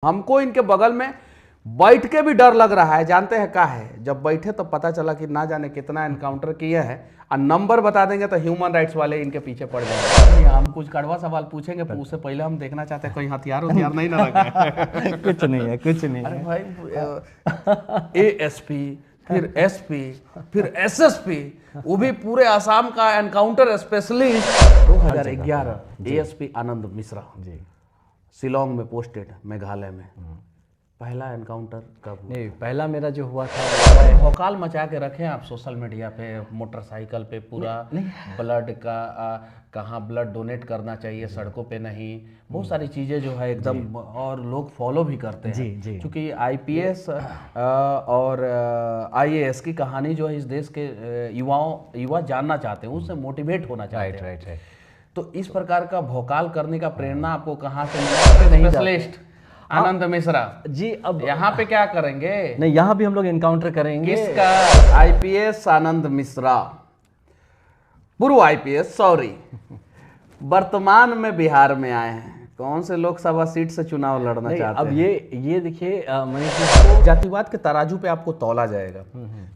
हमको इनके बगल में बैठ के भी डर लग रहा है। जानते हैं क्या है, जब बैठे तो पता चला कि ना जाने कितना एनकाउंटर किए हैं और नंबर बता देंगे तो ह्यूमन राइट्स वाले इनके पीछे पड़ जाएंगे। हम कुछ कड़वा सवाल पूछेंगे, उससे पहले हम देखना चाहते हैं कोई हथियार नहीं ना रखे। कुछ नहीं है, कुछ नहीं अरे है। भाई एएसपी, फिर एसपी, फिर एसएसपी, वो भी पूरे आसाम का एनकाउंटर स्पेशलिस्ट। 2011 एएसपी आनंद मिश्रा जी शिलोंग में पोस्टेड, मेघालय में। पहला एनकाउंटर कब हुआ? नहीं, पहला मेरा जो हुआ था भौकाल मचा के रखे आप सोशल मीडिया पे, मोटरसाइकिल पे पूरा ब्लड का कहाँ ब्लड डोनेट करना चाहिए, सड़कों पे नहीं, बहुत सारी चीज़ें जो है एकदम, और लोग फॉलो भी करते हैं। जी जी। क्योंकि आईपीएस और आईएएस की कहानी जो है इस देश के युवा जानना चाहते हैं, उससे मोटिवेट होना चाहते हैं। राइट। तो इस प्रकार का भौकाल करने का प्रेरणा आपको कहाँ से मिला? स्पेशलिस्ट आनंद मिश्रा जी। अब यहाँ पे क्या करेंगे? नहीं, यहाँ भी हम लोग एनकाउंटर करेंगे। किसका? आईपीएस आनंद मिश्रा, पूर्व आईपीएस, सॉरी, वर्तमान में बिहार में आए हैं। कौन से लोकसभा सीट से चुनाव लड़ना चाहते अब हैं? ये देखिए मनीष जी, जातिवाद के तराजू पे आपको तौला जाएगा।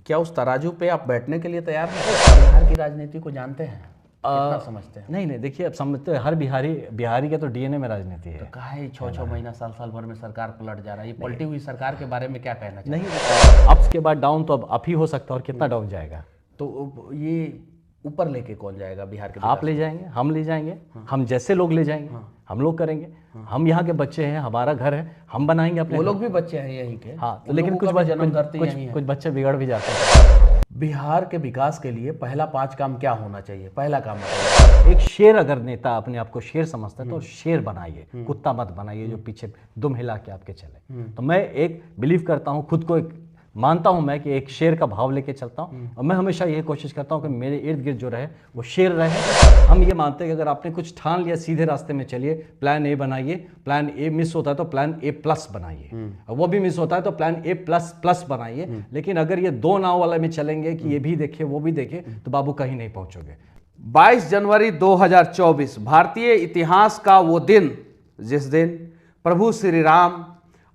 क्या उस तराजू पे आप बैठने के लिए तैयार हैं? बिहार की राजनीति को जानते हैं, कितना समझते हैं? नहीं, देखिए, अब समझते हैं, हर बिहारी का तो डीएनए में राजनीति है। तो काहे 6-6 महीना, साल भर में सरकार पलट जा रहा है? ये पलटी हुई सरकार के बारे में क्या कहना चाहिए? नहीं, अप्स के बाद डाउन तो अब अप ही हो सकता है, और कितना डाउन जाएगा? तो ये ऊपर लेके कौन जाएगा बिहार के? आप ले जाएंगे, हम ले जाएंगे, हम जैसे लोग ले जाएंगे, हम लोग करेंगे। हम यहाँ के बच्चे हैं, हमारा घर है, हम बनाएंगे अपने। वो लोग भी बच्चे हैं यहीं के। हाँ, तो लेकिन कुछ बच्चे बिगड़ भी जाते हैं। बिहार के विकास के लिए पहला 5 काम क्या होना चाहिए? पहला काम बताइए। एक शेर, अगर नेता अपने आप को शेर समझता है तो शेर बनाइए, कुत्ता मत बनाइए जो पीछे दुम हिला के आपके चले। तो मैं एक बिलीव करता हूँ, खुद को एक मानता हूँ मैं, कि एक शेर का भाव लेके चलता हूँ, और मैं हमेशा यही कोशिश करता हूँ कि मेरे इर्द गिर्द जो रहे वो शेर रहे। हम ये मानते हैं कि अगर आपने कुछ ठान लिया, सीधे रास्ते में चलिए, प्लान ए बनाइए, प्लान ए मिस होता है तो प्लान ए प्लस बनाइए, और वो भी मिस होता है तो प्लान ए प्लस प्लस बनाइए। लेकिन अगर ये 2 नाव वाले में चलेंगे कि ये भी देखे वो भी देखे, तो बाबू कहीं नहीं पहुंचोगे। 22 जनवरी 2024 भारतीय इतिहास का वो दिन, जिस दिन प्रभु श्री राम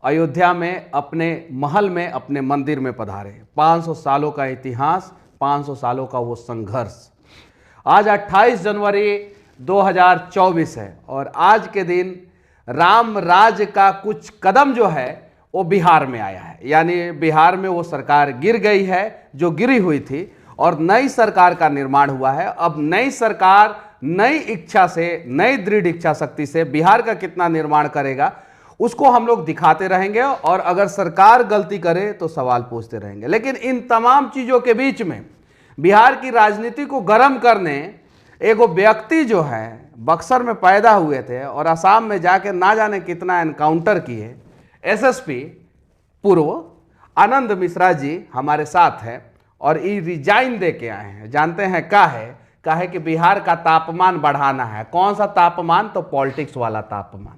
अयोध्या में अपने महल में, अपने मंदिर में पधारे। 500 सालों का इतिहास, 500 सालों का वो संघर्ष। आज 28 जनवरी 2024 है, और आज के दिन राम राज्य का कुछ कदम जो है वो बिहार में आया है। यानी बिहार में वो सरकार गिर गई है जो गिरी हुई थी, और नई सरकार का निर्माण हुआ है। अब नई सरकार नई इच्छा से, नई दृढ़ इच्छा शक्ति से बिहार का कितना निर्माण करेगा उसको हम लोग दिखाते रहेंगे, और अगर सरकार गलती करे तो सवाल पूछते रहेंगे। लेकिन इन तमाम चीज़ों के बीच में बिहार की राजनीति को गर्म करने एक व्यक्ति जो है बक्सर में पैदा हुए थे और असम में जाके ना जाने कितना एनकाउंटर किए, एसएसपी पूर्व आनंद मिश्रा जी हमारे साथ हैं, और ये रिजाइन दे के आए हैं। जानते हैं क्या है कि बिहार का तापमान बढ़ाना है। कौन सा तापमान? तो पॉलिटिक्स वाला तापमान।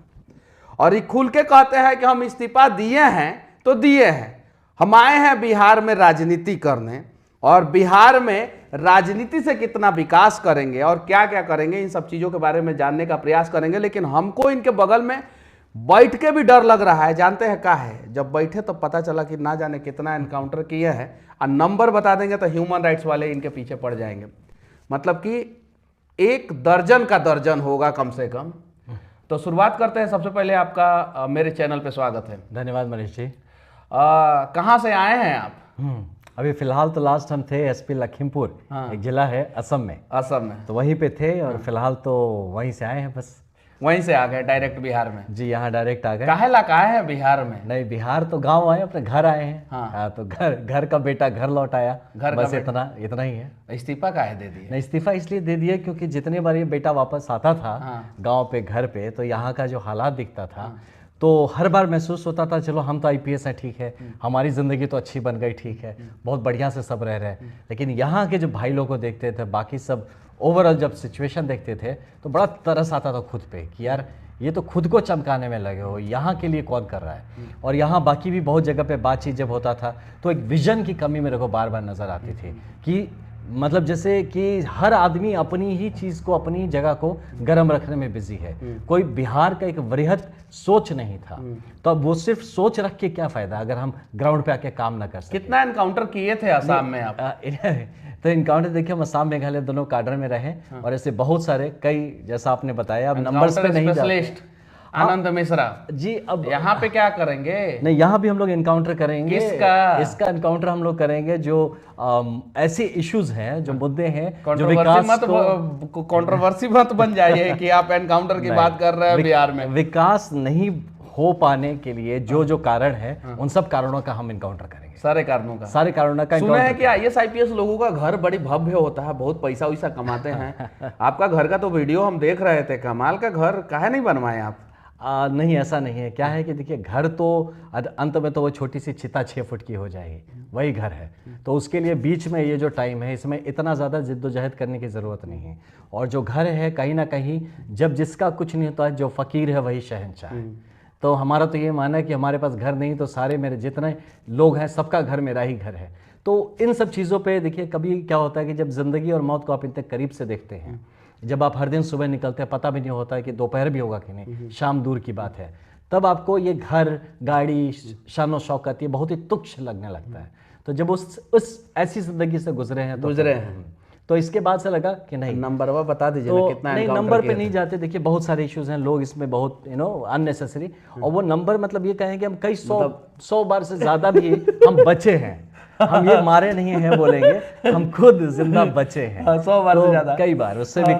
और ये खुल के कहते हैं कि हम इस्तीफा दिए हैं तो दिए हैं, हम आए हैं बिहार में राजनीति करने, और बिहार में राजनीति से कितना विकास करेंगे और क्या क्या करेंगे, इन सब चीज़ों के बारे में जानने का प्रयास करेंगे। लेकिन हमको इनके बगल में बैठ के भी डर लग रहा है। जानते हैं क्या है, जब बैठे तो पता चला कि ना जाने कितना एनकाउंटर किए हैं, और नंबर बता देंगे तो ह्यूमन राइट्स वाले इनके पीछे पड़ जाएंगे। मतलब कि 1 दर्जन का दर्जन होगा कम से कम। तो शुरुआत करते हैं। सबसे पहले आपका मेरे चैनल पे स्वागत है। धन्यवाद मनीष जी। कहाँ से आए हैं आप? अभी फिलहाल तो लास्ट हम थे एसपी लखीमपुर, एक जिला है असम में। असम में तो वहीं पे थे, और फिलहाल तो वहीं से आए हैं, बस वहीं से आ गए डायरेक्ट बिहार में? जी, यहाँ डायरेक्ट आ गए। काहे ला आए हैं बिहार में? नहीं, बिहार तो गांव आए, अपने घर आए हैं। हाँ, तो घर का बेटा घर लौट आया, बस इतना ही है। इस्तीफा काहे दे दिया? नहीं, इस्तीफा इसलिए दे दिया क्योंकि जितने बार ये बेटा वापस आता था गांव पे, घर पे, तो यहाँ का जो हालात दिखता था, तो हर बार महसूस होता था चलो हम तो आईपीएस हैं, ठीक है, हमारी ज़िंदगी तो अच्छी बन गई, ठीक है, बहुत बढ़िया से सब रह रहे हैं। लेकिन यहाँ के जो भाई लोग को देखते थे, बाकी सब ओवरऑल जब सिचुएशन देखते थे, तो बड़ा तरस आता था खुद पे कि यार ये तो खुद को चमकाने में लगे हो, यहाँ के लिए कौन कर रहा है। और यहाँ बाकी भी बहुत जगह पे बातचीत जब होता था तो एक विजन की कमी मेरे को बार बार नज़र आती थी कि मतलब जैसे कि हर आदमी अपनी ही चीज़ को, अपनी जगह को गर्म रखने में बिजी है। कोई बिहार का एक वृहद सोच नहीं था, तो अब वो सिर्फ सोच रख के क्या फ़ायदा अगर हम ग्राउंड पे आके काम ना कर सकें। कितना एनकाउंटर किए थे असम में आप? तो इनकाउंटर देखिए, हम असम मेघालय दोनों काडर में रहे और ऐसे बहुत सारे कई, जैसा आपने बताया, अब नंबर्स पे नहीं स्पेशलिस्ट आनंद मिश्रा जी। अब यहाँ पे क्या करेंगे? नहीं, यहाँ भी हम लोग इनकाउंटर करेंगे। किसका? इसका इनकाउंटर हम लोग करेंगे जो ऐसे इश्यूज हैं, जो मुद्दे हैं, जो कंट्रोवर्सी मत बन जाइए कि आप एनकाउंटर की बात कर रहे हैं बिहार में। विकास नहीं हो पाने के लिए जो कारण है, उन सब कारणों का हम इनकाउंटर करेंगे। सारे कारणों का सुना है कि आईएएस आईपीएस लोगों का घर बड़ी भव्य होता है, बहुत पैसा वैसा कमाते हैं। आपका घर का तो वीडियो हम देख रहे थे, कमाल का घर काहे नहीं बनवाए आप? नहीं, ऐसा नहीं है। क्या है कि देखिए, घर तो अंत में तो वो छोटी सी चिता 6 फुट की हो जाएगी, वही घर है। तो उसके लिए बीच में ये जो टाइम है, इसमें इतना ज़्यादा जिद्दोजहद करने की ज़रूरत नहीं है। और जो घर है, कहीं ना कहीं जब जिसका कुछ नहीं होता है, जो फ़कीर है वही शहंशाह है। तो हमारा तो ये मानना है कि हमारे पास घर नहीं तो सारे मेरे जितने लोग हैं सबका घर मेरा ही घर है। तो इन सब चीज़ों पे देखिए, कभी क्या होता है कि जब ज़िंदगी और मौत को आप इतने करीब से देखते हैं, जब आप हर दिन सुबह निकलते हैं, पता भी नहीं होता है कि दोपहर भी होगा कि नहीं, शाम दूर की बात है, तब आपको ये घर, गाड़ी, शान और शौकत ये बहुत ही तुच्छ लगने लगता है। तो जब उस ऐसी ज़िंदगी से गुजरे हैं तो इसके बाद से लगा कि नहीं, नंबर बता दीजिए तो कितना नहीं, नंबर पे नहीं जाते। देखिए, बहुत सारे इश्यूज हैं, लोग इसमें बहुत अननेसेसरी, और वो नंबर मतलब ये कहें कि हम कई सौ बार से ज़्यादा भी हम बचे हैं। हम ये मारे नहीं हैं बोलेंगे, हम खुद जिंदा बचे हैं 100 बार से ज्यादा, कई बार, उससे भी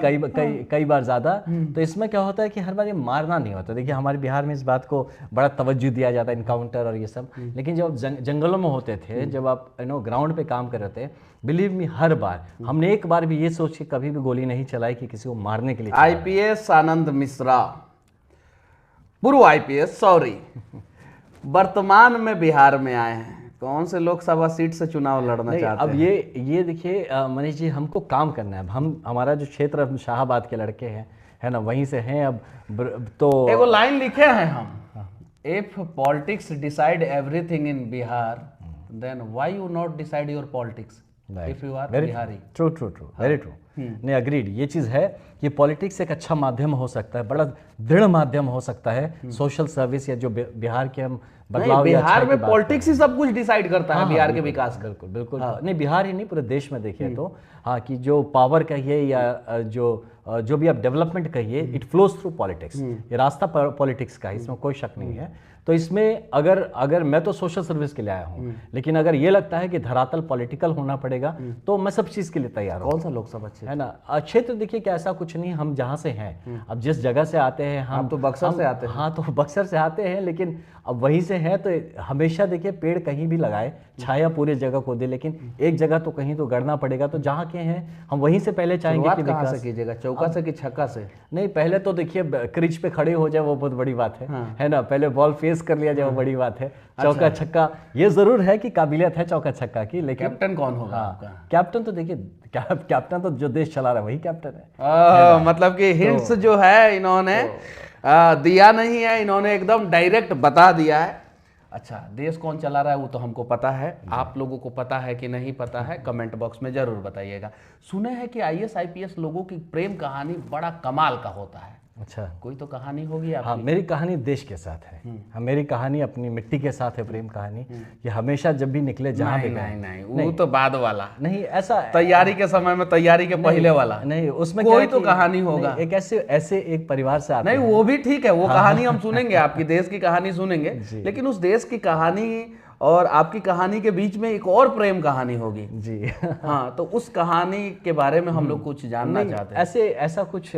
कई बार ज्यादा। तो इसमें क्या होता है कि हर बार ये मारना नहीं होता। देखिए, हमारे बिहार में इस बात को बड़ा तवज्जो दिया जाता है, इनकाउंटर और ये सब। लेकिन जब जंगलों में होते थे, जब आप ग्राउंड पे काम कर रहे थे, बिलीव मी, हर बार हमने एक बार भी ये सोच के कभी भी गोली नहीं चलाई कि किसी को मारने के लिए। आईपीएस आनंद मिश्रा, पूर्व आईपीएस, सॉरी, वर्तमान में बिहार में आए हैं, कौन से लोकसभा सीट से चुनाव लड़ना चाहते हैं? अब ये देखिए मनीष जी, हमको काम करना है। हमारा जो क्षेत्र, हम शाहाबाद के लड़के हैं, है ना, वहीं से हैं। अब तो एगो लाइन लिखे हैं हम, if politics decide everything in Bihar, then why you not decide your politics if you are Bihari. True, very true. नहीं, अग्रीड। ये चीज़ है कि पॉलिटिक्स एक अच्छा माध्यम हो सकता है, बड़ा दृढ़ माध्यम हो सकता है, सोशल सर्विस या जो बिहार के हम बदलाव, बिहार में पॉलिटिक्स ही सब कुछ डिसाइड करता है बिहार के विकास का। बिल्कुल। नहीं, बिहार ही नहीं, पूरे देश में देखिए तो हाँ, कि जो पावर कहिए या जो भी आप डेवलपमेंट कहिए, इट फ्लोज थ्रू पॉलिटिक्स। ये रास्ता पॉलिटिक्स का है, इसमें कोई शक नहीं है। तो इसमें अगर मैं तो सोशल सर्विस के लिए आया हूँ, लेकिन अगर ये लगता है कि धरातल पॉलिटिकल होना पड़ेगा, तो मैं सब चीज़ के लिए तैयार हूँ। कौन सा लोकसभा क्षेत्र है ना? क्षेत्र देखिए कि ऐसा कुछ नहीं, हम जहाँ से हैं, अब जिस जगह से आते हैं, हम तो बक्सर से आते हैं। हाँ, तो बक्सर से आते हैं, लेकिन अब वहीं से है तो हमेशा देखिए, पेड़ कहीं भी लगाए, छाया पूरी जगह को दे, लेकिन एक जगह तो कहीं तो गड़ना पड़ेगा। तो जहाँ के हैं हम वहीं से पहले चाहेंगे कि कहाँ से कीजिएगा, चौका से कि छक्का से? नहीं, पहले तो देखिए क्रीज पे खड़े हो जाए, वो बहुत बड़ी बात है ना। पहले बॉल फेस कर लिया जाए, वो बड़ी बात है। चौका छक्का ये जरूर है कि काबिलियत है चौका छक्का की, लेकिन कैप्टन कौन होगा आपका? कैप्टन तो देखिए, कैप्टन तो जो देश चला रहा है वही कैप्टन है। मतलब कि हिंट्स जो है इन्होंने दिया नहीं है, इन्होंने एकदम डायरेक्ट बता दिया है। अच्छा, देश कौन चला रहा है वो तो हमको पता है, आप लोगों को पता है कि नहीं पता है, कमेंट बॉक्स में जरूर बताइएगा। सुने हैं कि आईएएस आईपीएस लोगों की प्रेम कहानी बड़ा कमाल का होता है। अच्छा, कोई तो कहानी होगी आपकी? हाँ, मेरी कहानी देश के साथ है। हाँ, मेरी कहानी अपनी मिट्टी के साथ है, प्रेम कहानी। ये हमेशा जब भी निकले, जहाँ भी गए। नहीं, वो तो बाद वाला नहीं, ऐसा तैयारी के समय में, तैयारी के पहले वाला नहीं, उसमें कोई तो कहानी होगा। एक ऐसे एक परिवार से आते नहीं, वो भी ठीक है, वो कहानी हम सुनेंगे, आपकी देश की कहानी सुनेंगे, लेकिन उस देश की कहानी और आपकी कहानी के बीच में एक और प्रेम कहानी होगी जी। हाँ, तो उस कहानी के बारे में हम लोग कुछ जानना चाहते हैं। ऐसा कुछ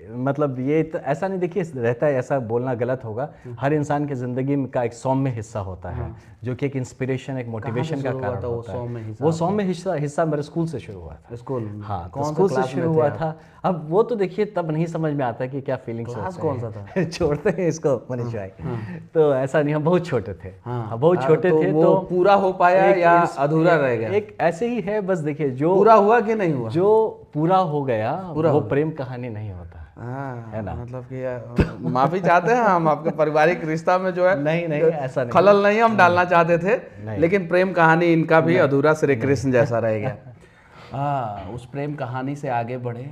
मतलब ये ऐसा नहीं, देखिए रहता है, ऐसा बोलना गलत होगा। हर इंसान की जिंदगी का एक सौम्य हिस्सा होता है, जो कि एक इंस्पिरेशन, एक मोटिवेशन का कारण होता है। वो सौम्य हिस्सा मेरे स्कूल से शुरू हुआ था। स्कूल? हाँ, स्कूल से शुरू हुआ था। अब वो तो देखिए तब नहीं समझ में आता कि क्या फीलिंग्स होती है। कौन सा था? छोड़ते हैं इसको मनीष भाई। तो ऐसा नहीं, हम बहुत छोटे थे। बहुत छोटे थे, तो पूरा हो पाया या अधूरा रह गया? एक ऐसे ही है बस। देखिए, जो पूरा हुआ कि नहीं हुआ? जो पूरा हो गया वो प्रेम कहानी नहीं होता है ना। मतलब कि माफी चाहते हैं हम, आपके पारिवारिक रिश्ता में जो है नहीं ऐसा नहीं, खलल नहीं हम डालना चाहते थे, लेकिन प्रेम कहानी इनका भी अधूरा श्री कृष्ण जैसा रह गया। उस प्रेम कहानी से आगे बढ़े।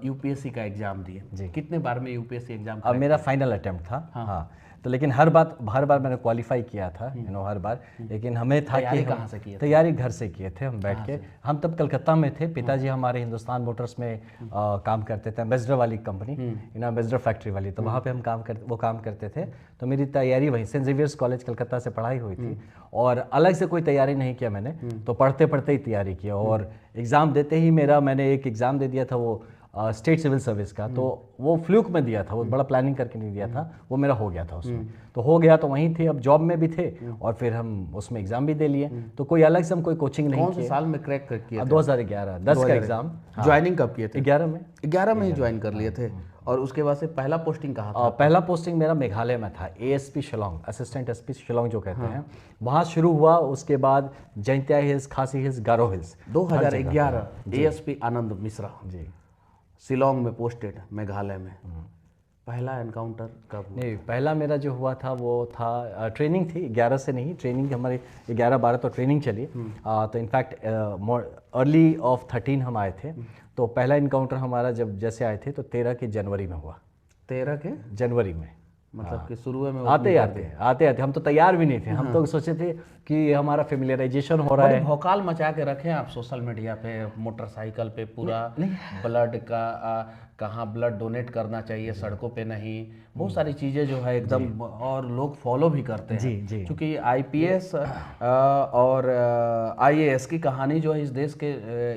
यूपीएससी का एग्जाम दिए, कितने बार में यूपीएससी एग्जाम? अब मेरा फाइनल अटेम्प्ट था। हाँ तो लेकिन हर बार मैंने क्वालिफाई किया था, हर बार। लेकिन हमें था कि कहाँ से किए? तैयारी घर से किए थे हम बैठ के। हम तब कलकत्ता में थे, पिताजी हमारे हिंदुस्तान मोटर्स में काम करते थे, एम्बेसडर वाली कंपनी, एम्बेसडर फैक्ट्री वाली, तो वहाँ पे हम काम करते थे। तो मेरी तैयारी वहीं सेंट जेवियर्स कॉलेज कलकत्ता से पढ़ाई हुई थी, और अलग से कोई तैयारी नहीं किया मैंने, तो पढ़ते पढ़ते ही तैयारी किया। और एग्ज़ाम देते ही मैंने एक एग्ज़ाम दे दिया था, वो स्टेट सिविल सर्विस का, तो वो फ्लूक में दिया था, वो बड़ा प्लानिंग करके नहीं दिया था, वो मेरा हो गया था उसमें। तो हो गया तो वहीं थे, अब जॉब में भी थे, और फिर हम उसमें एग्जाम भी दे लिए। तो कोई अलग से हम कोई कोचिंग नहीं किया। कौन से साल में क्रैक किया? 2011 10 का एग्जाम। ज्वाइनिंग कब किए थे? 11 में ही ज्वाइन कर लिए थे। और उसके बाद से पहला पोस्टिंग कहाँ था? पहला पोस्टिंग मेरा मेघालय में था, ASP Shillong, assistant SP Shillong जो कहते हैं, वहाँ शुरू हुआ। उसके बाद जैंतिया हिल्स, खासी हिल्स, गारो हिल्स। 2011 ASP आनंद मिश्रा जी, शिलोंग में पोस्टेड, मेघालय में। पहला एनकाउंटर कब हुआ? नहीं, पहला मेरा जो हुआ था वो था ट्रेनिंग थी, 11 से नहीं, ट्रेनिंग हमारी 11-12 तो ट्रेनिंग चली। तो इनफैक्ट अर्ली ऑफ 13 हम आए थे। तो पहला इनकाउंटर हमारा जब जैसे आए थे तो 13 के जनवरी में हुआ। 13 के जनवरी में, मतलब कि शुरू में आते हम तो तैयार भी नहीं थे। हम तो सोचे थे कि हमारा फेमिलियराइजेशन हो रहा है। भौकाल मचा के रखे आप सोशल मीडिया पे, मोटरसाइकिल पे पूरा ब्लड का कहाँ ब्लड डोनेट करना चाहिए, सड़कों पे नहीं, बहुत सारी चीज़ें जो है एकदम, और लोग फॉलो भी करते हैं जी। क्योंकि IPS और IAS की कहानी जो है इस देश के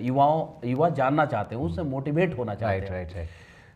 युवा जानना चाहते हैं, उससे मोटिवेट होना चाहते हैं। राइट।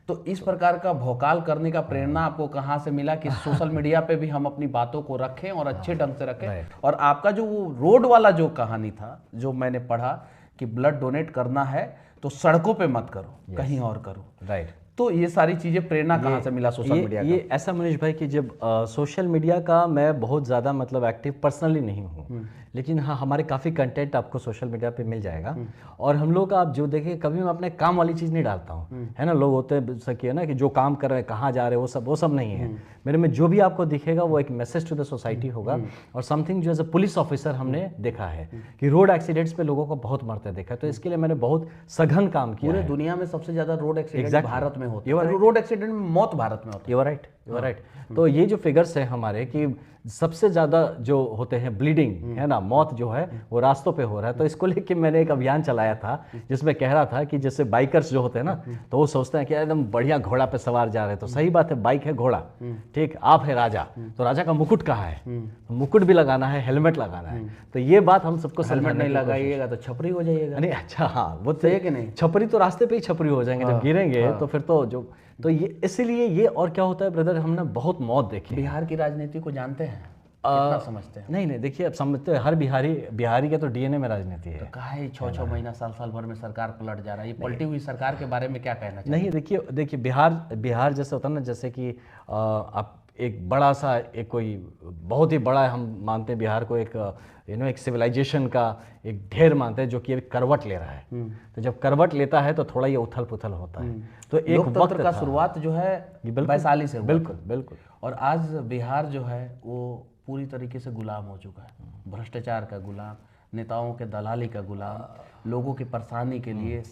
तो इस प्रकार का भौकाल करने का प्रेरणा आपको कहाँ से मिला कि सोशल मीडिया पे भी हम अपनी बातों को रखें और अच्छे ढंग से रखें? और आपका जो वो रोड वाला जो कहानी था, जो मैंने पढ़ा कि ब्लड डोनेट करना है तो सड़कों पे मत करो, कहीं और करो। राइट। तो ये सारी चीज़ें प्रेरणा कहाँ से मिला सोशल मीडिया का? ये ऐसा मनीष भाई कि जब सोशल मीडिया का मैं बहुत ज़्यादा मतलब एक्टिव पर्सनली नहीं हूँ, लेकिन हाँ हमारे काफ़ी कंटेंट आपको सोशल मीडिया पे मिल जाएगा। और हम लोग आप जो देखें, कभी मैं अपने काम वाली चीज़ नहीं डालता हूँ, है ना। लोग होते हैं सकी है ना कि जो काम कर रहे हैं, कहाँ जा रहे हैं, वो सब नहीं है मेरे में। जो भी आपको दिखेगा वो एक मैसेज टू द सोसाइटी होगा। और समथिंग जो एज अ पुलिस ऑफिसर हमने देखा है कि रोड एक्सीडेंट्स पे लोगों को बहुत मरते देखा, तो इसके लिए मैंने बहुत सघन काम किया। पूरे दुनिया में सबसे ज़्यादा रोड एक्सीडेंट भारत में होते हैं। रोड एक्सीडेंट में मौत भारत में होती है। You are right. तो ये जो फिगर्स हैं हमारे कि सबसे ज़्यादा जो होते हैं ब्लीडिंग, है ना, मौत जो है वो रास्तों पे हो रहा है। तो इसको लेके मैंने एक अभियान चलाया था जिसमें कह रहा था कि जैसे बाइकर्स जो होते हैं ना, तो वो सोचते हैं कि एकदम बढ़िया घोड़ा पे सवार जा रहे हैं। तो सही बात है, बाइक है घोड़ा, ठीक, आप है राजा, तो राजा का मुकुट कहाँ है? मुकुट भी लगाना है, हेलमेट लगाना है। तो ये बात हम सबको हेलमेट नहीं लगाइएगा तो छपरी हो जाइएगा। नहीं, अच्छा, हाँ वो सही है कि नहीं? छपरी तो रास्ते पे ही छपरी हो जाएंगे जब गिरेंगे। तो फिर तो ये इसीलिए ये। और क्या होता है ब्रदर, हमने बहुत मौत देखी। बिहार की राजनीति को जानते हैं, कितना समझते हैं? नहीं, देखिए अब समझते हैं, हर बिहारी का तो DNA में राजनीति है। तो काहे 6-6 महीना, साल भर में सरकार पलट जा रहा है? ये पलटी हुई सरकार के बारे में क्या कहना चाहिए? नहीं, देखिए बिहार जैसे होता है ना, जैसे कि आप एक बड़ा सा एक कोई बहुत ही बड़ा, हम मानते हैं बिहार को एक एक सिविलाइजेशन का एक ढेर मानते हैं, जो कि एक करवट ले रहा है। तो जब करवट लेता है तो थोड़ा ये उथल पुथल होता है। तो एक वक्त का शुरुआत जो है वैशाली से हुआ। बिल्कुल। और आज बिहार जो है वो पूरी तरीके से गुलाम हो चुका है, भ्रष्टाचार का गुलाम, नेताओं के दलाली का गुलाम, लोगों की परेशानी के लिए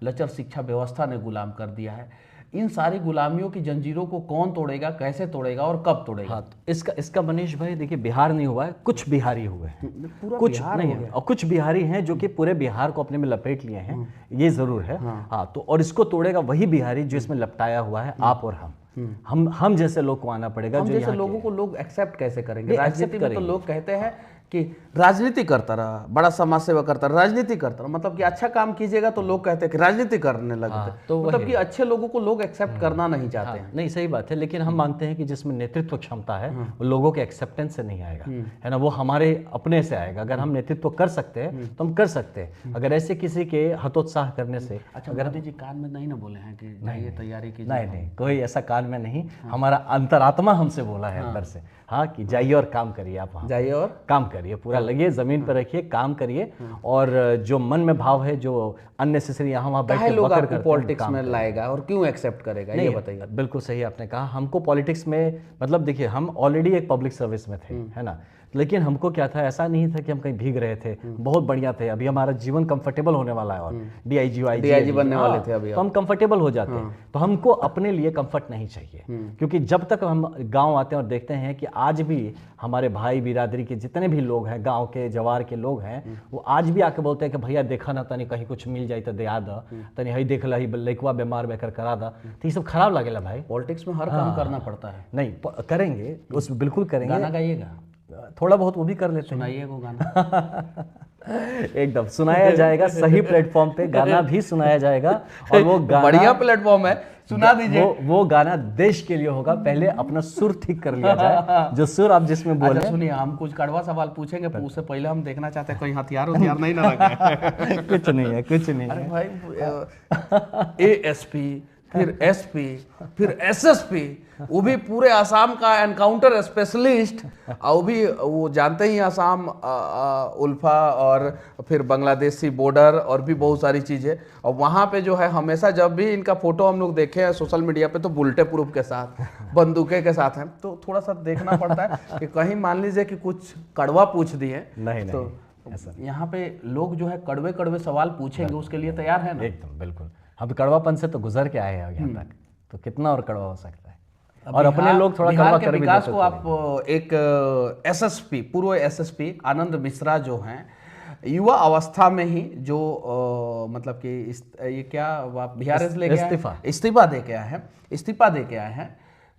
लचर शिक्षा व्यवस्था ने गुलाम कर दिया है। इन सारी गुलामियों की जंजीरों को कौन तोड़ेगा, कैसे तोड़ेगा और कब तोड़ेगा? हाँ, तो इसका मनीष भाई देखिए, बिहार नहीं हुआ है, कुछ बिहारी हुए हैं, कुछ नहीं है, और कुछ बिहारी हैं जो कि पूरे बिहार को अपने में लपेट लिए हैं, ये जरूर है। हाँ, तो और इसको तोड़ेगा वही बिहारी जो इसमें लपटाया हुआ है, आप और हम जैसे लोग को आना पड़ेगा। हम जैसे लोगों को लोग एक्सेप्ट कैसे करेंगे? राजनीति में तो लोग कहते हैं कि राजनीति करता रहा, बड़ा समाज सेवा करता रहा, राजनीति करता रहा, मतलब कि अच्छा काम कीजिएगा तो लोग कहते हैं कि राजनीति करने लगते हैं। तो मतलब कि अच्छे लोगों को लोग एक्सेप्ट करना नहीं चाहते हैं। नहीं, सही बात है, लेकिन हम मानते हैं कि जिसमें नेतृत्व क्षमता है वो लोगों के एक्सेप्टेंस से नहीं आएगा, है ना, वो हमारे अपने से आएगा। अगर हम नेतृत्व कर सकते हैं तो हम कर सकते हैं। अगर ऐसे किसी के हतोत्साह करने से, अच्छा, मोदी जी कान में नहीं ना बोले हैं कि नहीं तैयारी की? नहीं, कोई ऐसा कान में नहीं, हमारा अंतरात्मा हमसे बोला है अंदर से, हाँ, कि जाइए और काम करिए, आप वहाँ जाइए और काम करिए, पूरा लगिए, जमीन पर रखिए, काम करिए। और जो मन में भाव है, जो अननेसेसरी यहाँ वहाँ बैठ के लोग आपको पॉलिटिक्स में लाएगा और क्यों एक्सेप्ट करेगा, ये बताइए। बिल्कुल सही आपने कहा, हमको पॉलिटिक्स में मतलब देखिए, हम ऑलरेडी एक पब्लिक सर्विस में थे, है ना, लेकिन हमको क्या था, ऐसा नहीं था कि हम कहीं भीग रहे थे, बहुत बढ़िया थे, अभी हमारा जीवन कंफर्टेबल होने वाला है और DIG बनने वाले थे अभी तो हम कंफर्टेबल हो जाते हैं। तो हमको अपने लिए कंफर्ट नहीं चाहिए, क्योंकि जब तक हम गांव आते हैं और देखते हैं कि आज भी हमारे भाई बिरादरी के जितने भी लोग हैं, गांव के जवार के लोग हैं, वो आज भी आके बोलते हैं कि भैया देखा ना तनी कहीं कुछ मिल जाए तो दिया दा, तनी हई देख ला, लइकवा बीमार बेकर करा दा, तो ये सब खराब लगेला भाई। पॉलिटिक्स में हर काम करना पड़ता है। नहीं करेंगे, उस बिल्कुल करेंगे। गाना गाइएगा, थोड़ा बहुत वो भी कर लेते हैं। सुनाइए वो गाना। एकदम सुनाया जाएगा, सही प्लेटफॉर्म पे गाना भी सुनाया जाएगा, और वो गाना बढ़िया प्लेटफॉर्म है, सुना दीजिए। वो गाना देश के लिए होगा। पहले अपना सुर ठीक कर लिया जाए, जो सुर आप जिसमें बोले। अच्छा सुनिए, हम कुछ कड़वा सवाल पूछेंगे, उससे पहले हम देखना चाहते हैं कोई हथियार नहीं ना रखे। कुछ नहीं है, कुछ नहीं अरे है। भाई ASP, फिर SP, फिर SSP, वो भी पूरे आसाम का एनकाउंटर स्पेशलिस्ट, और भी वो जानते ही आसाम उल्फा और फिर बांग्लादेशी बॉर्डर और भी बहुत सारी चीज़ें। और वहाँ पे जो है हमेशा जब भी इनका फोटो हम लोग देखे हैं सोशल मीडिया पे, तो बुलेट प्रूफ के साथ, बंदूकें के साथ हैं, तो थोड़ा सा देखना पड़ता है कि कहीं मान लीजिए कि कुछ कड़वा पूछ दिए। नहीं तो यहाँ पे लोग जो है कड़वे कड़वे सवाल पूछेंगे, उसके लिए तैयार है ना? एकदम बिल्कुल। हम कड़वापन से तो गुजर के आए हैं यहाँ तक, तो कितना और कड़वा हो सकता है। और अपने लोग थोड़ा बिहार कड़वा के कर भी विकास देते को आप एक SSP, पूर्व SSP आनंद मिश्रा जो हैं, युवा अवस्था में ही जो मतलब कि ये क्या आप बिहार से लेके इस्तीफा दे के आए हैं, इस्तीफा दे के आए हैं,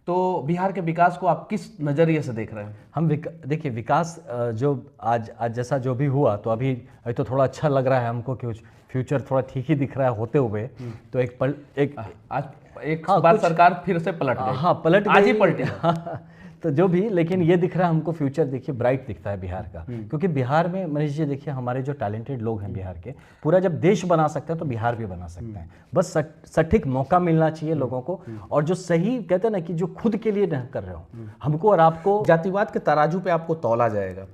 तो बिहार के विकास को आप किस नज़रिए से देख रहे हैं? हम देखिए विकास जो आज जैसा जो भी हुआ, तो अभी तो थोड़ा अच्छा लग रहा है हमको कि फ्यूचर थोड़ा ठीक ही दिख रहा है होते हुए। तो आज एक बार सरकार फिर से पलट गई। हाँ, पलट आज ही पलटी। तो जो भी, लेकिन ये दिख रहा है हमको फ्यूचर देखिए ब्राइट दिखता है बिहार का, क्योंकि बिहार में मनीष जी देखिए हमारे जो टैलेंटेड लोग हैं बिहार के, पूरा जब देश बना सकते हैं तो बिहार भी बना सकते हैं। बस सटीक मौका मिलना चाहिए लोगों को, और जो सही कहते हैं ना कि जो खुद के लिए नहीं कर रहे हो, हमको और आपको जातिवाद के तराजू पे आपको तौला जाएगा,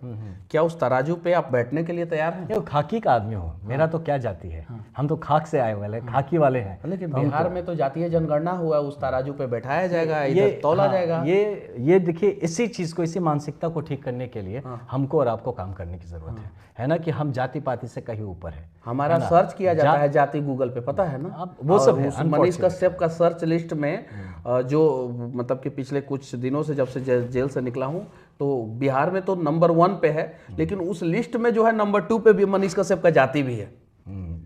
क्या उस तराजू पे आप बैठने के लिए तैयार हैं? खाकी का आदमी हो, मेरा तो क्या जाति है, हम तो खाक से आए वाले खाकी वाले हैं। लेकिन बिहार में तो जातीय जनगणना हुआ, उस तराजू पे बैठाया जाएगा, इधर तौला जाएगा। ये देखिए इसी चीज को, इसी मानसिकता को ठीक करने के लिए हमको और आपको काम करने की जरूरत है ना, कि हम जाति पाति से कहीं ऊपर है। हमारा सर्च किया जाता है जाति गूगल पे, पता है ना? वो सब है। मनीष कश्यप का सर्च लिस्ट में जो मतलब कि पिछले कुछ दिनों से जब से जेल से निकला हूँ, तो बिहार में तो नंबर 1 पे है, लेकिन उस लिस्ट में जो है नंबर 2 पे भी मनीष कश्यप का जाति भी है।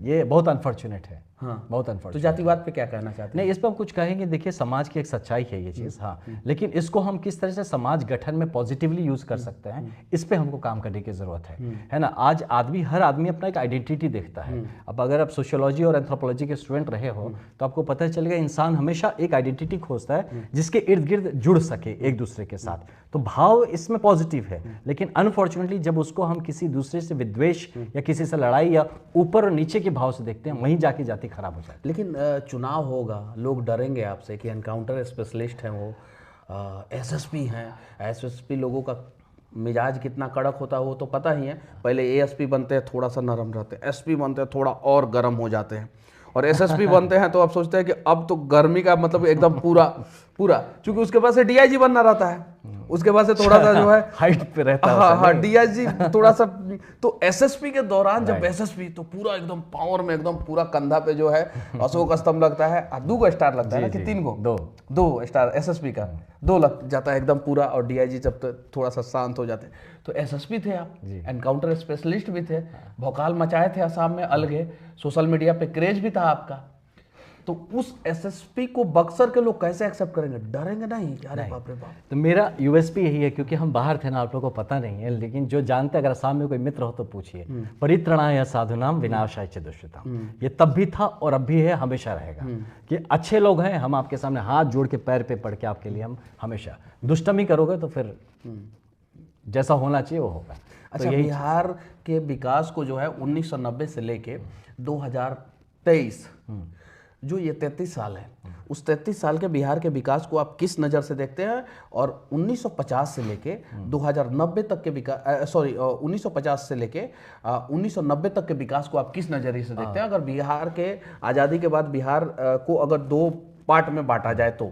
ये बहुत अनफॉर्चुनेट है। हाँ, बहुत अनफॉर्चुनेट। तो जातिवाद पे क्या कहना चाहते हैं? नहीं, इस पर हम कुछ कहेंगे। देखिए समाज की एक सच्चाई है ये चीज़, हाँ, लेकिन इसको हम किस तरह से समाज गठन में पॉजिटिवली यूज कर सकते हैं, इस पे हमको काम करने की जरूरत है ना। आज हर आदमी अपना एक आइडेंटिटी देखता है। अब अगर आप सोशियोलॉजी और एंथ्रोपोलॉजी के स्टूडेंट रहे हो तो आपको पता चलेगा इंसान हमेशा एक आइडेंटिटी खोजता है जिसके इर्द गिर्द जुड़ सके एक दूसरे के साथ। तो भाव इसमें पॉजिटिव है, लेकिन अनफॉर्चुनेटली जब उसको हम किसी दूसरे से विद्वेष या किसी से लड़ाई या ऊपर और नीचे के भाव से देखते हैं, वहीं जाके जाति खराब हो जाती है। लेकिन चुनाव होगा, लोग डरेंगे आपसे कि एनकाउंटर स्पेशलिस्ट हैं वो, SSP हैं। SSP लोगों का मिजाज कितना कड़क होता है वो तो पता ही है। पहले ASP बनते हैं थोड़ा सा नरम रहते हैं, SP बनते हैं थोड़ा और गर्म हो जाते हैं, और SSP बनते हैं तो आप सोचते हैं कि अब तो गर्मी का मतलब एकदम पूरा, क्योंकि उसके पास से DIG बनना रहता है, उसके बाद से थोड़ा सा जो है हाइट पे रहता है। हाँ, DIG थोड़ा सा। तो SSP के दौरान जब SSP तो पूरा एकदम पावर में, एकदम पूरा कंधा पे जो है अशोक स्तंभ लगता है, 2 स्टार लगता है ना, कि 3 गो? 2 स्टार SSP का 2 लग जाता है एकदम पूरा, और DIG जब थोड़ा सा शांत हो जाते हैं। तो SSP थे आप, एनकाउंटर स्पेशलिस्ट भी थे, भौकाल मचाए थे असम में अलग, सोशल मीडिया पे क्रेज भी था आपका। तो उस SSP को बक्सर के लोग कैसे एक्सेप्ट करेंगे? डरेंगे नहीं? अरे बाप रे बाप। तो मेरा USP यही है, क्योंकि हम बाहर थे ना, आप लोगों को पता नहीं है, लेकिन जो जानते, अगर असम में कोई मित्र हो तो पूछिए। परित्रणाय साधुनाम विनाशाय च दुष्कृताम, ये तब भी था और अब भी है, हमेशा रहेगा। कि अच्छे लोग हैं, हम आपके सामने हाथ जोड़ के पैर पे पड़ के आपके लिए हम हमेशा। दुष्टमी करोगे तो फिर जैसा होना चाहिए वो होगा। अच्छा, तो बिहार के विकास को जो है 1990 से लेके 2023 जो ये 33 साल है, उस 33 साल के बिहार के विकास को आप किस नज़र से देखते हैं? और 1950 से लेके 2090 तक के विकास 1950 से लेके 1990 तक के विकास को आप किस नज़रिए से देखते हैं? अगर बिहार के आज़ादी के बाद बिहार को अगर 2 पार्ट में बांटा जाए तो?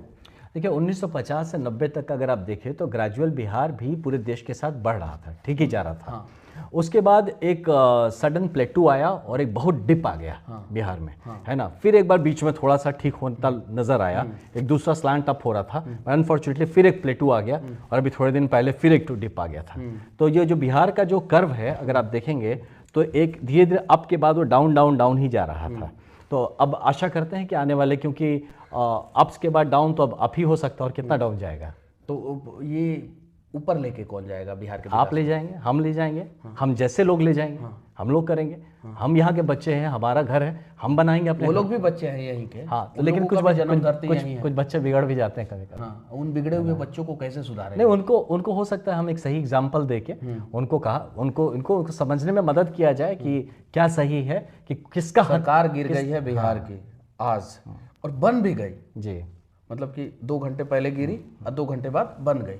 देखिए 1950 से 90 तक अगर आप देखें तो ग्रेजुअल बिहार भी पूरे देश के साथ बढ़ रहा था, ठीक ही जा रहा था। उसके बाद एक सडन प्लेटू आया और एक बहुत डिप आ गया बिहार में, है ना। फिर एक बार बीच में थोड़ा सा ठीक होता नजर आया, एक दूसरा स्लैंट अप हो रहा था, अनफॉर्चुनेटली फिर एक प्लेटू आ गया और अभी थोड़े दिन पहले फिर एक डिप आ गया था। तो ये जो बिहार का जो कर्व है अगर आप देखेंगे तो एक धीरे धीरे अप के बाद वो डाउन डाउन डाउन ही जा रहा था। तो अब आशा करते हैं कि आने वाले, क्योंकि अप्स के बाद डाउन तो अब अप ही हो सकता है, और कितना डाउन जाएगा। तो ये ऊपर लेके कौन जाएगा बिहार के? आप ले जाएंगे, हम ले जाएंगे, हम जैसे लोग ले जाएंगे, हम लोग करेंगे। हम यहाँ के बच्चे हैं, हमारा घर है, हम बनाएंगे अपने। वो लोग भी बच्चे हैं यहीं के। हाँ, तो लेकिन कुछ बच्चे बिगड़ भी जाते हैं कभी कभी। हाँ, उन बिगड़े हुए बच्चों को कैसे सुधारें? नहीं, उनको हो सकता है हम एक सही एग्जाम्पल देके उनको समझने में मदद किया जाए कि क्या सही है, कि किसका सरकार गिर गई है बिहार की आज, और बन भी गई जी। मतलब कि 2 घंटे पहले गिरी और 2 घंटे बाद बन गई।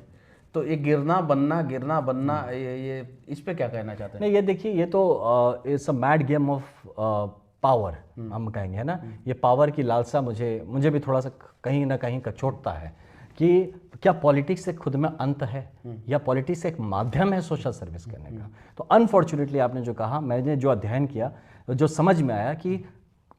तो ये गिरना बनना ये इस पे क्या कहना चाहते हैं? नहीं, ये देखिए, ये तो it's a mad game of power हम कहेंगे, है ना। ये पावर की लालसा मुझे भी थोड़ा सा कहीं ना कहीं कचोटता है कि क्या पॉलिटिक्स एक खुद में अंत है, या पॉलिटिक्स एक माध्यम है सोशल सर्विस करने का। तो अनफॉर्चुनेटली आपने जो कहा, मैंने जो अध्ययन किया, जो समझ में आया कि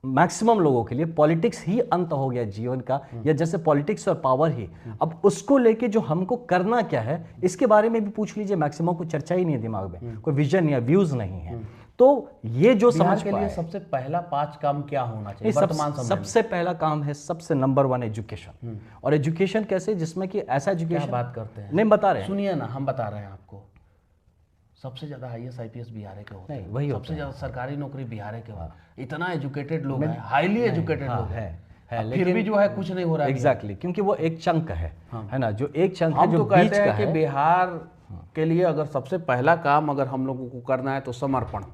मैक्सिमम लोगों के लिए पॉलिटिक्स ही अंत हो गया जीवन का, या जैसे पॉलिटिक्स और पावर ही। अब उसको लेके जो हमको करना क्या है इसके बारे में भी पूछ लीजिए, मैक्सिमम को चर्चा ही नहीं है दिमाग में, कोई विजन या व्यूज नहीं है। तो ये जो समझ के लिए सबसे पहला 5 काम क्या होना चाहिए वर्तमान समय में? सबसे पहला काम है, सबसे नंबर 1 एजुकेशन। और एजुकेशन कैसे, जिसमें कि ऐसा एजुकेशन बात करते हैं, नहीं बता रहे हैं, सुनिए ना, हम बता रहे हैं आपको। सबसे ज्यादा IAS IPS बिहार के होते हैं, वही सबसे ज्यादा सरकारी नौकरी बिहार के होता है। इतना एजुकेटेड लोग हैं, हाईली एजुकेटेड लोग हैं, फिर भी जो है कुछ नहीं हो रहा है। एग्जैक्टली, क्योंकि वो एक चंक है ना, जो एक चंक है, जो जो कहते हैं कि बिहार के लिए अगर सबसे पहला काम अगर हम लोगों को करना है तो समर्पण,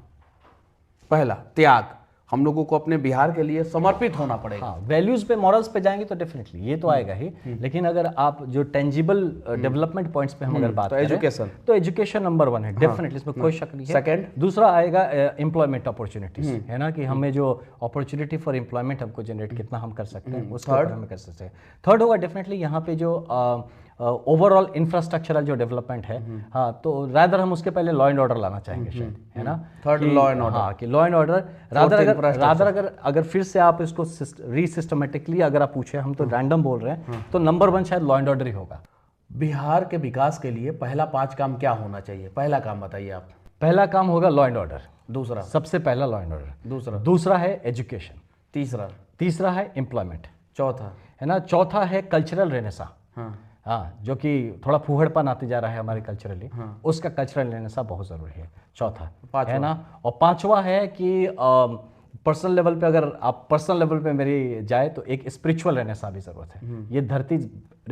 पहला त्याग, हम लोगों को अपने बिहार के लिए समर्पित होना पड़ेगा। हाँ, वैल्यूज पे, मॉरल्स पे जाएंगे तो डेफिनेटली ये तो आएगा ही। लेकिन अगर आप जो टेंजिबल डेवलपमेंट पॉइंट्स पे हम अगर बात करें तो एजुकेशन नंबर 1 है, डेफिनेटली, इसमें कोई शक नहीं है। सेकंड, दूसरा आएगा एम्प्लॉयमेंट अपॉर्चुनिटीज, है ना, कि हमें जो अपॉर्चुनिटी फॉर एम्प्लॉयमेंट हमको जनरेट कितना हम कर सकते हैं, उसके ऊपर हमें कर सकते हैं। थर्ड होगा डेफिनेटली यहाँ पे जो ओवरऑल इंफ्रास्ट्रक्चरल जो डेवलपमेंट है। हाँ, तो रादर हम उसके पहले लॉ एंड ऑर्डर लाना चाहेंगे शायद, है ना। Third, law and order. हाँ, कि लॉ एंड ऑर्डर रादर अगर फिर से आप इसको रीसिस्टमेटिकली अगर आप पूछे, हम तो रैंडम बोल रहे हैं, तो नंबर 1 शायद लॉ एंड ऑर्डर ही होगा। बिहार के विकास के लिए पहला 5 काम क्या होना चाहिए? पहला काम बताइए आप। पहला काम होगा लॉ एंड ऑर्डर। दूसरा, सबसे पहला लॉ एंड ऑर्डर। दूसरा है एजुकेशन। तीसरा है एम्प्लॉयमेंट। चौथा है ना, चौथा है कल्चरल रेनेसा। हाँ, जो कि थोड़ा फूहड़पन आते जा रहा है हमारे कल्चरली, उसका कल्चरल रेनेसा बहुत जरूरी है, चौथा, है ना। और पांचवा है कि पर्सनल लेवल पे, अगर आप पर्सनल लेवल पे मेरी जाए तो एक स्पिरिचुअल रेनेसा भी जरूरत है। ये धरती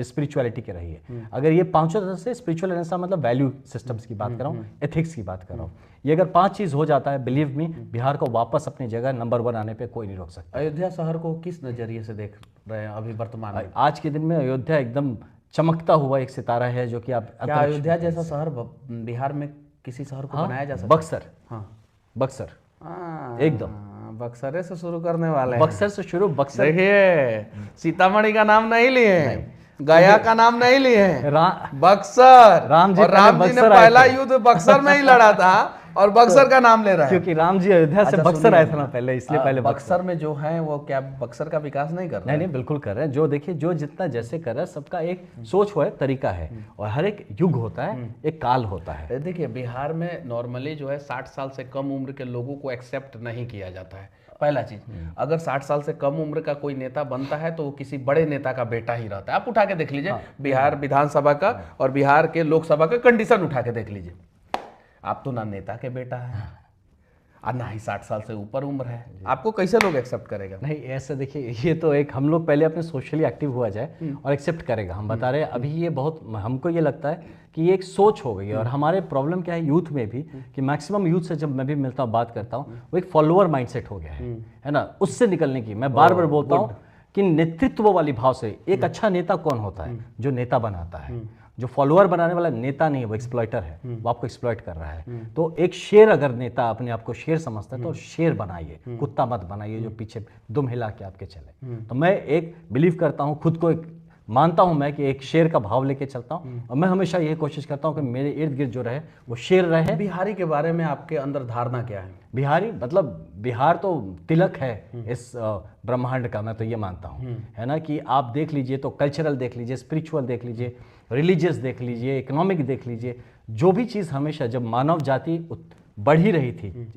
स्पिरिचुअलिटी की रही है। अगर ये पांचों तरह से, स्पिरिचुअल रेनेसा मतलब वैल्यू सिस्टम्स की बात कर रहा हूँ, एथिक्स की बात कर रहा हूँ, ये अगर 5 चीज हो जाता है, बिलीव मी, बिहार को वापस अपनी जगह नंबर 1 आने पे कोई नहीं रोक सकता। अयोध्या शहर को किस नजरिए से देख रहे हैं अभी वर्तमान में? आज के दिन में अयोध्या एकदम चमकता हुआ एक सितारा है, जो कि आप, क्या अयोध्या जैसा शहर बिहार में किसी शहर को बनाया जा सकता है? बक्सर, बक्सर एकदम बक्सर से शुरू करने वाले हैं। बक्सर से शुरू, बक्सर। देखिए, सीतामढ़ी का नाम नहीं लिए, गया का नाम नहीं लिए, बक्सर। राम जी ने पहला युद्ध बक्सर में ही लड़ा था और बक्सर का नाम ले रहा है, क्योंकि राम जी अयोध्या से बक्सर आए थे ना पहले, इसलिए पहले बक्सर में जो है वो क्या बक्सर का विकास नहीं कर रहे? नहीं, बिल्कुल कर रहे हैं। जो देखिए, जो जितना जैसे कर रहा है, सबका एक सोच हो, तरीका है, और हर एक युग होता है, एक काल होता है। देखिए, बिहार में नॉर्मली जो है 60 साल से कम उम्र के लोगों को एक्सेप्ट नहीं किया जाता है। पहला चीज, अगर 60 साल से कम उम्र का कोई नेता बनता है तो वो किसी बड़े नेता का बेटा ही रहता है। आप उठा के देख लीजिए, बिहार विधानसभा का और बिहार के लोकसभा का कंडीशन उठा के देख लीजिए, आप तो ना नेता के बेटा है और ना ही 60 साल से ऊपर उम्र है। आपको कैसे लोग एक्सेप्ट करेगा? नहीं, ऐसा देखिए, ये तो एक हम लोग पहले अपने सोशली एक्टिव हुआ जाए और एक्सेप्ट करेगा। हम बता रहे हैं अभी, ये बहुत हमको ये लगता है कि ये एक सोच हो गई है। और हमारे प्रॉब्लम क्या है यूथ में भी, कि मैक्सिमम यूथ से जब मैं भी मिलता हूँ, बात करता हूँ, वो एक फॉलोअर माइंडसेट हो गया है ना। उससे निकलने की मैं बार बार बोलता हूँ कि नेतृत्व वाली भाव से, एक अच्छा नेता कौन होता है? जो नेता बनाता है। जो फॉलोअर बनाने वाला नेता नहीं है, वो एक्सप्लॉइटर है, वो आपको एक्सप्लॉइट कर रहा है। तो एक शेर, अगर नेता अपने आप को शेर समझता है तो शेर बनाइए, कुत्ता मत बनाइए जो पीछे दुम हिला के आपके चले। तो मैं एक बिलीव करता हूँ, खुद को एक मानता हूं मैं कि एक शेर का भाव लेके चलता हूं, और मैं हमेशा यही कोशिश करता हूं कि मेरे इर्द गिर्द जो रहे वो शेर रहे। बिहारी के बारे में आपके अंदर धारणा क्या है? बिहारी मतलब बिहार तो तिलक है इस ब्रह्मांड का, मैं तो ये मानता हूँ, है ना, कि आप देख लीजिए तो कल्चरल देख लीजिए, स्पिरिचुअल देख लीजिए, रिलीजियस देख लीजिए, इकोनॉमिक देख लीजिए, जो भी चीज़ हमेशा जब मानव जाति बढ़ ही रही थी,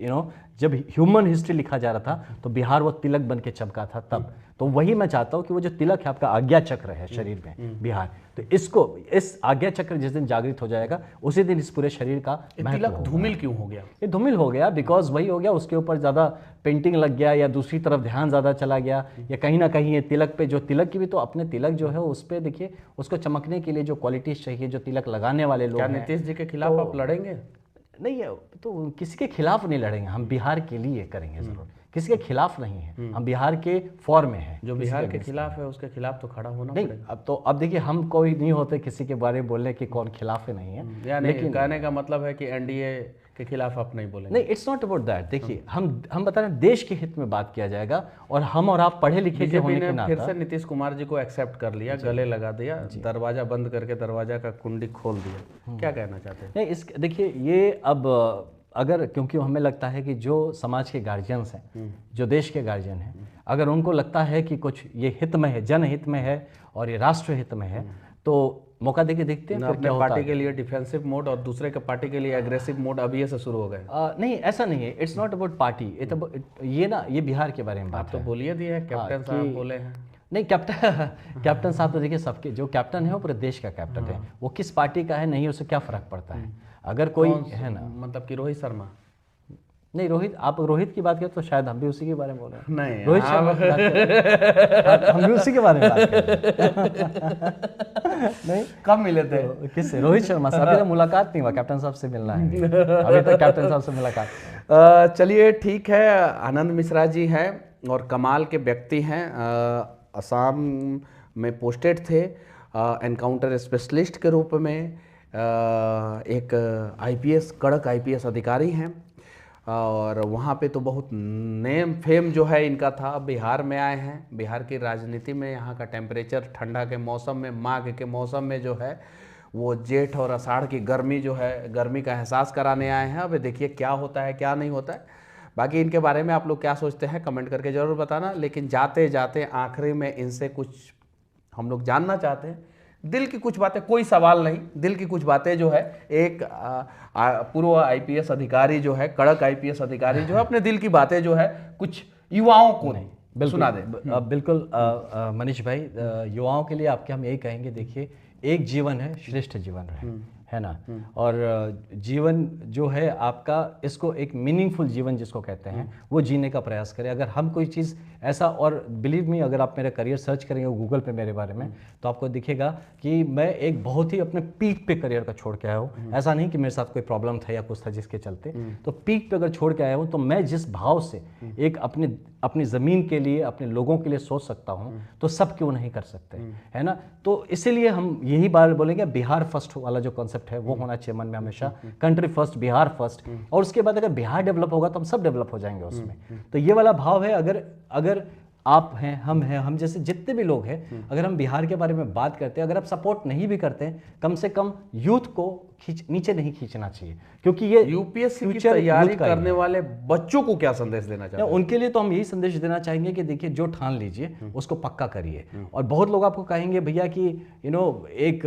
जब ह्यूमन हिस्ट्री लिखा जा रहा था तो बिहार वो तिलक बन के चमका था तब। तो वही मैं चाहता हूँ कि वो जो तिलक है आपका आज्ञा चक्र है शरीर में बिहार, तो इसको, इस आज्ञा चक्र जिस दिन जागृत हो जाएगा उसी दिन इस पूरे शरीर का तिलक धूमिल क्यों हो गया? ये धूमिल हो गया बिकॉज वही हो गया, उसके ऊपर ज़्यादा पेंटिंग लग गया, या दूसरी तरफ ध्यान ज़्यादा चला गया, या कहीं ना कहीं ये तिलक पे, जो तिलक की भी तो अपने तिलक जो है उस पर देखिए, उसको चमकने के लिए जो क्वालिटीज चाहिए, जो तिलक लगाने वाले लोग क्या हैं। नीतीश जी के खिलाफ आप लड़ेंगे? नहीं, तो किसी के खिलाफ नहीं लड़ेंगे, हम बिहार के लिए करेंगे जरूर, किसी के खिलाफ नहीं है, हम बिहार के फॉर में हैं। जो बिहार के खिलाफ है उसके खिलाफ तो खड़ा होना नहीं, पड़ेगा। अब देखिए, हम कोई नहीं होते किसी के बारे में बोलने कि कौन खिलाफ है नहीं है, यानी कहने का मतलब है कि एनडीए के खिलाफ आप नहीं बोलेंगे? नहीं, इट्स नॉट अबाउट दैट। देखिए, हम बता रहे हैं देश के हित में बात किया जाएगा, और हम और आप पढ़े लिखे के होने के नाते फिर से नीतीश कुमार जी को एक्सेप्ट कर लिया, गले लगा दिया, दरवाजा बंद करके दरवाजा का कुंडी खोल दिया, क्या कहना चाहते हैं? नहीं, इस देखिए, ये अब अगर, क्योंकि हमें लगता है कि जो समाज के गार्जियंस हैं, जो देश के गार्जियन हैं, अगर उनको लगता है कि कुछ ये हित में है, जनहित में है और ये राष्ट्र हित में है, तो मौका देके देखते हैं अपने पार्टी के लिए डिफेंसिव मोड और दूसरे के पार्टी के लिए एग्रेसिव मोड अभी से शुरू हो गए। नहीं, ऐसा नहीं है, इट्स नॉट अबाउट पार्टी, ये ना, ये बिहार के बारे में बात तो है। बोलिए दिए कैप्टन साहब बोले हैं। नहीं, कैप्टन साहब तो देखिए, सबके जो कैप्टन है वो पूरे देश का कैप्टन है, वो किस पार्टी का है नहीं, उससे क्या फर्क पड़ता है। अगर कोई है ना, मतलब कि रोहित शर्मा? नहीं, रोहित, आप रोहित की बात करें तो शायद हम भी उसी के बारे में बोल रहे हैं। नहीं, रोहित शर्मा की बात कर हम भी उसी के बारे में बात कर रहे हैं। नहीं, कब मिले थे? किससे? रोहित शर्मा से अभी तक मुलाकात नहीं हुआ, कैप्टन साहब से मिलना है अभी तक, कैप्टन साहब से मुलाकात। चलिए ठीक है, आनंद मिश्रा जी हैं और कमाल के व्यक्ति हैं, असम में पोस्टेड थे एनकाउंटर स्पेशलिस्ट के रूप में, एक आईपीएस, कड़क आईपीएस अधिकारी हैं, और वहाँ पे तो बहुत नेम फेम जो है इनका था। बिहार में आए हैं, बिहार की राजनीति में यहाँ का टेम्परेचर ठंडा के मौसम में, माघ के मौसम में जो है वो जेठ और आषाढ़ की गर्मी जो है, गर्मी का एहसास कराने आए हैं। अब देखिए क्या होता है क्या नहीं होता है। बाकी इनके बारे में आप लोग क्या सोचते हैं कमेंट करके ज़रूर बताना। लेकिन जाते जाते आखिरी में इनसे कुछ हम लोग जानना चाहते हैं, दिल की कुछ बातें, कोई सवाल नहीं, दिल की कुछ बातें जो है एक पूर्व आईपीएस अधिकारी जो है, कड़क आईपीएस अधिकारी जो है, अपने दिल की बातें जो है कुछ युवाओं को सुना दे। बिल्कुल मनीष भाई, युवाओं के लिए आपके हम यही कहेंगे, देखिए, एक जीवन है, श्रेष्ठ जीवन है ना, और जीवन जो है आपका, इसको एक मीनिंगफुल जीवन जिसको कहते हैं वो जीने का प्रयास करें। अगर हम कोई चीज़ ऐसा, और बिलीव मी, अगर आप मेरा करियर सर्च करेंगे गूगल पे मेरे बारे में, तो आपको दिखेगा कि मैं एक बहुत ही अपने पीक पे करियर का छोड़ के आया हूँ। ऐसा नहीं कि मेरे साथ कोई प्रॉब्लम था या कुछ था जिसके चलते, तो पीक पे अगर छोड़ के आया हूँ, तो मैं जिस भाव से एक अपनी ज़मीन के लिए, अपने लोगों के लिए सोच सकता हूँ, तो सब क्यों नहीं कर सकते, है ना। तो इसीलिए हम यही बार बोलेंगे, बिहार फर्स्ट वाला जो कॉन्सेप्ट है वो होना चाहिए मन में हमेशा, कंट्री फर्स्ट, बिहार फर्स्ट, और उसके बाद अगर बिहार डेवलप होगा तो हम सब डेवलप हो जाएंगे उसमें। तो ये वाला भाव है। अगर आप हैं, हम जैसे जितने भी लोग हैं, अगर हम बिहार के बारे में बात करते हैं, अगर आप सपोर्ट नहीं भी करते हैं, कम से कम यूथ को नीचे नहीं खींचना चाहिए, क्योंकि ये यूपीएससी की तैयारी करने वाले बच्चों को क्या संदेश देना चाहते हैं? उनके लिए तो हम यही संदेश देना चाहेंगे कि देखिए, जो ठान लीजिए उसको पक्का करिए। और बहुत लोग आपको कहेंगे भैया कि एक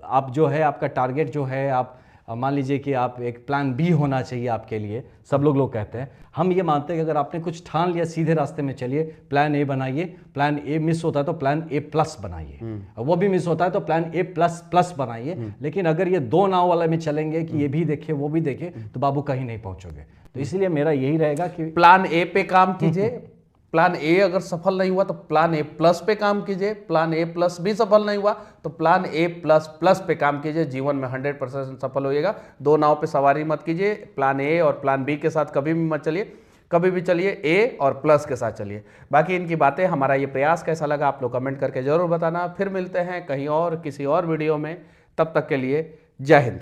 आप जो है, आपका टारगेट जो है, आप मान लीजिए कि आप एक प्लान बी होना चाहिए आपके लिए, सब लोग कहते हैं। हम ये मानते हैं कि अगर आपने कुछ ठान लिया, सीधे रास्ते में चलिए, प्लान ए बनाइए, प्लान ए मिस होता है तो प्लान ए प्लस बनाइए, वो भी मिस होता है तो प्लान ए प्लस प्लस बनाइए। लेकिन अगर ये दो नाव वाले में चलेंगे कि ये भी देखे वो भी देखे, तो बाबू कहीं नहीं पहुंचोगे। तो इसलिए मेरा यही रहेगा कि प्लान ए पे काम कीजिए, प्लान ए अगर सफल नहीं हुआ तो प्लान ए प्लस पे काम कीजिए, प्लान ए प्लस भी सफल नहीं हुआ तो प्लान ए प्लस प्लस पे काम कीजिए। जीवन में 100% सफल होइएगा। दो नाव पे सवारी मत कीजिए, प्लान ए और प्लान बी के साथ कभी भी मत चलिए, कभी भी चलिए ए और प्लस के साथ चलिए। बाकी इनकी बातें, हमारा ये प्रयास कैसा लगा आप लोग कमेंट करके जरूर बताना। फिर मिलते हैं कहीं और किसी और वीडियो में, तब तक के लिए जय हिंद।